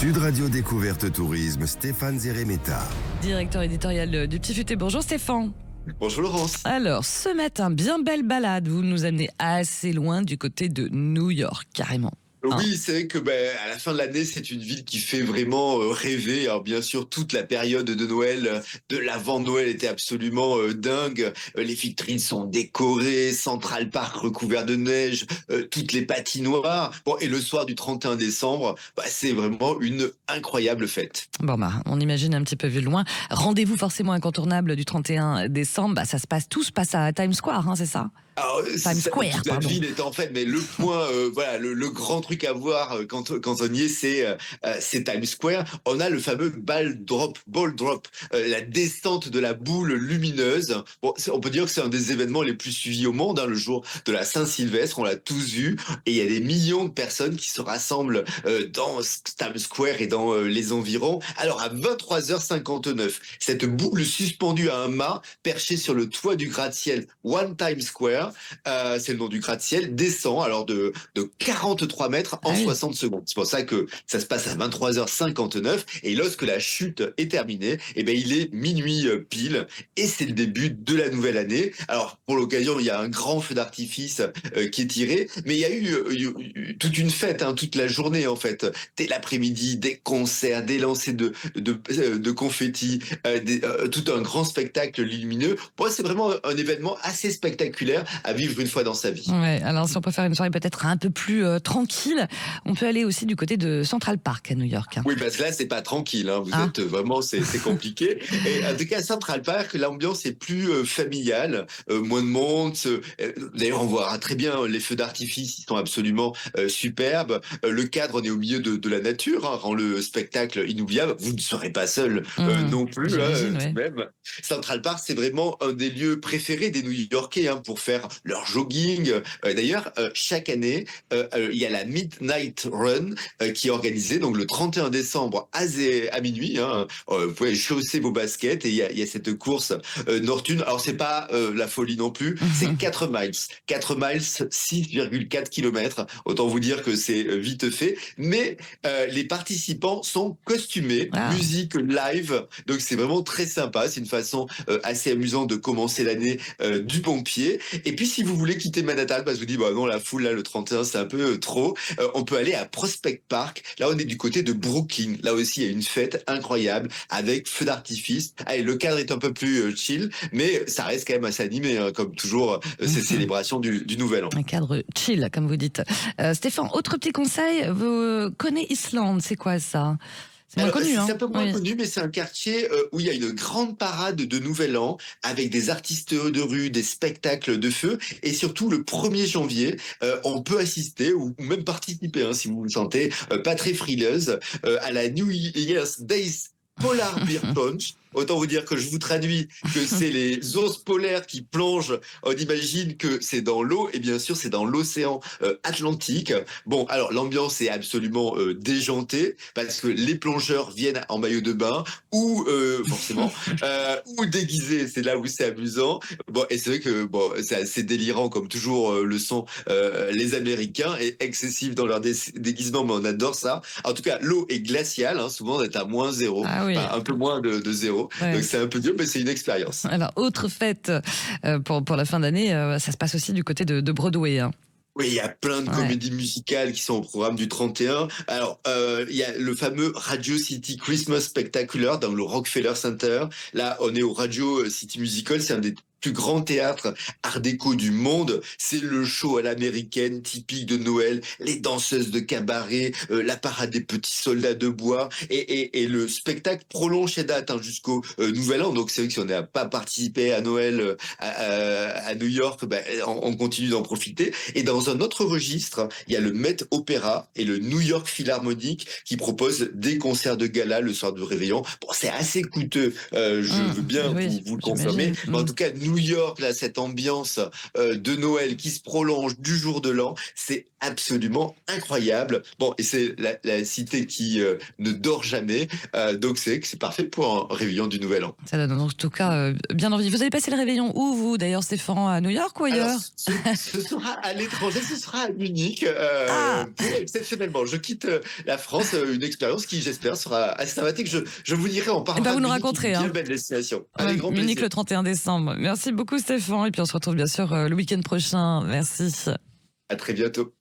Sud Radio Découverte Tourisme, Stéphane Zeremeta. Directeur éditorial du Petit Futé. Bonjour Stéphane. Bonjour Laurence. Alors, ce matin, bien belle balade. Vous nous amenez assez loin du côté de New York, carrément. Oui, c'est vrai que à la fin de l'année, c'est une ville qui fait vraiment rêver. Alors bien sûr, toute la période de Noël, de l'avant-Noël était absolument dingue. Les vitrines sont décorées, Central Park recouvert de neige, toutes les patinoires. Bon, et le soir du 31 décembre, c'est vraiment une incroyable fête. Bon, on imagine un petit peu vu de loin. Rendez-vous forcément incontournable du 31 décembre. Tout se passe à Times Square, c'est ça? Alors, Times Square, toute la pardon. ville est en fait, mais le point, le grand truc à voir quand on y est, c'est Times Square. On a le fameux ball drop, la descente de la boule lumineuse. Bon, on peut dire que c'est un des événements les plus suivis au monde, le jour de la Saint-Sylvestre. On l'a tous vu, et il y a des millions de personnes qui se rassemblent dans Times Square et dans les environs. Alors à 23h59, cette boule suspendue à un mât perché sur le toit du gratte-ciel One Times Square, c'est le nom du gratte-ciel, descend alors de 43 mètres en 60 secondes. C'est pour ça que ça se passe à 23h59, et lorsque la chute est terminée, il est minuit pile, et c'est le début de la nouvelle année. Alors pour l'occasion, il y a un grand feu d'artifice qui est tiré, mais il y a eu toute une fête, toute la journée en fait, dès l'après-midi, des concerts, des lancers de confettis, tout un grand spectacle lumineux. Pour moi, c'est vraiment un événement assez spectaculaire à vivre une fois dans sa vie. Ouais, alors si on peut faire une soirée peut-être un peu plus tranquille, on peut aller aussi du côté de Central Park à New York. Oui, parce que là, c'est pas tranquille. Vous êtes vraiment, c'est compliqué. Et en tout cas, à Central Park, l'ambiance est plus familiale, moins de monde. D'ailleurs, on voit très bien les feux d'artifice, ils sont absolument superbes. Le cadre, on est au milieu de la nature, rend le spectacle inoubliable. Vous ne serez pas seul non plus. Même. Central Park, c'est vraiment un des lieux préférés des New-Yorkais pour faire leur jogging. D'ailleurs, chaque année, il y a la Midnight Run qui est organisée donc le 31 décembre à minuit. Vous pouvez chausser vos baskets, et il y a cette course nocturne. Alors c'est pas la folie non plus, c'est 4 miles. 4 miles, 6,4 km. Autant vous dire que c'est vite fait. Mais les participants sont costumés, musique live. Donc c'est vraiment très sympa. C'est une façon assez amusante de commencer l'année du bon pied. Et puis si vous voulez quitter Manhattan, parce que vous dites non, la foule là le 31 c'est un peu trop, on peut aller à Prospect Park. Là on est du côté de Brooklyn. Là aussi il y a une fête incroyable avec feu d'artifice. Allez, le cadre est un peu plus chill, mais ça reste quand même assez animé, comme toujours ces célébrations du Nouvel An. Un cadre chill, comme vous dites. Stéphane, autre petit conseil, vous connaissez Islande, c'est quoi ça? C'est moins connu, c'est un peu moins connu, mais c'est un quartier où il y a une grande parade de Nouvel An avec des artistes de rue, des spectacles de feu, et surtout le 1er janvier, on peut assister ou même participer, si vous vous sentez pas très frileuse, à la New Year's Days Polar Beer Punch. Autant vous dire que je vous traduis que c'est les ours polaires qui plongent. On imagine que c'est dans l'eau, et bien sûr c'est dans l'océan Atlantique. Bon, alors l'ambiance est absolument déjantée, parce que les plongeurs viennent en maillot de bain ou forcément ou déguisés. C'est là où c'est amusant. Bon, et c'est vrai que c'est assez délirant comme toujours le sont les Américains, et excessifs dans leur déguisement, mais on adore ça. En tout cas, l'eau est glaciale, souvent on est à -0, un peu moins de 0. Ouais. Donc c'est un peu dur, mais c'est une expérience. Alors, autre fête pour la fin d'année, ça se passe aussi du côté de Broadway. Oui, il y a plein de comédies musicales qui sont au programme du 31. Alors, il y a le fameux Radio City Christmas Spectacular dans le Rockefeller Center. Là, on est au Radio City Musical, c'est un des plus grand théâtre art déco du monde. C'est le show à l'américaine typique de Noël, les danseuses de cabaret, la parade des petits soldats de bois, et le spectacle prolonge ses dates jusqu'au Nouvel An. Donc c'est vrai que si on n'a pas participé à Noël à New York, on continue d'en profiter. Et dans un autre registre, il y a le Met Opera et le New York Philharmonic qui proposent des concerts de gala le soir du réveillon. Bon, c'est assez coûteux, je veux bien vous le confirmer, mais en tout cas New New York, là, cette ambiance de Noël qui se prolonge du jour de l'an, c'est absolument incroyable. Bon, et c'est la cité qui ne dort jamais, donc c'est parfait pour un réveillon du Nouvel An. Ça donne en tout cas bien envie. Vous allez passer le réveillon où, vous, d'ailleurs, Stéphane? À New York ou ailleurs? Alors, ce sera à l'étranger, ce sera à Munich, Ah, exceptionnellement. Je quitte la France, une expérience qui, j'espère, sera assez sympathique. Je vous dirai, on eh parlera ben, vous de nous Munich, raconterez. une Hein. bien belle destination. Avec grand Munich plaisir. le 31 décembre. Merci beaucoup, Stéphane. Et puis on se retrouve bien sûr le week-end prochain. Merci. À très bientôt.